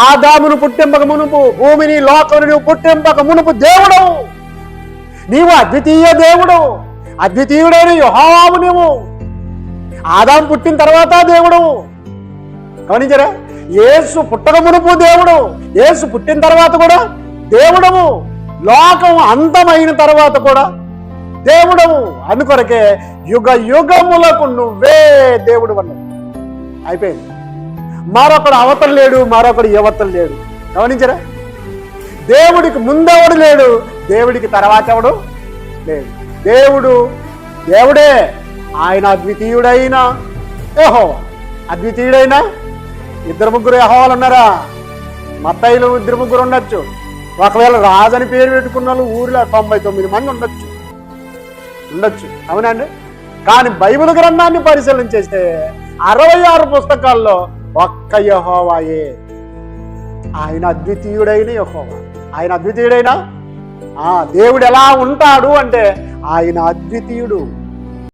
ఆదామును పుట్టింపక మునుపు, భూమిని లోకమును పుట్టింపక మునుపు దేవుడవు నీవు, అద్వితీయ దేవుడు, అద్వితీయుడైన యెహోవావు నీవు. ఆదాము పుట్టిన తర్వాత దేవుడు. గమనించరా? యేసు పుట్టక మునుపు దేవుడు, యేసు పుట్టిన తర్వాత కూడా దేవుడవు, లోకం అంతమైన తర్వాత కూడా దేవుడవు. అందుకొరకే యుగ యుగములకు నువ్వే దేవుడు అన్నాడు. అయిపోయింది. మరొకడు అవతలు లేడు, మరొకడు యువతలు లేడు. గమనించరా? దేవుడికి ముందెవడు లేడు, దేవుడికి తర్వాత ఎవడు లేడు. దేవుడు దేవుడే. ఆయన అద్వితీయుడైన యెహోవా. అద్వితీయుడైన ఇద్దరు ముగ్గురు యెహోవాలు ఉన్నారా? మత్తయిలు ఇద్దరు ముగ్గురు ఉండొచ్చు. ఒకవేళ రాజని పేరు పెట్టుకున్న వాళ్ళు ఊరిలో 99 మంది ఉండొచ్చు. అవునండి. కానీ బైబిల్ గ్రంథాన్ని పరిశీలన చేస్తే 66 పుస్తకాల్లో ఒక్క యెహోవాయే. ఆయన అద్వితీయుడైన యెహోవా. ఆయన అద్వితీయుడైన దేవుడు ఎలా ఉంటాడు అంటే ఆయన అద్వితీయుడు.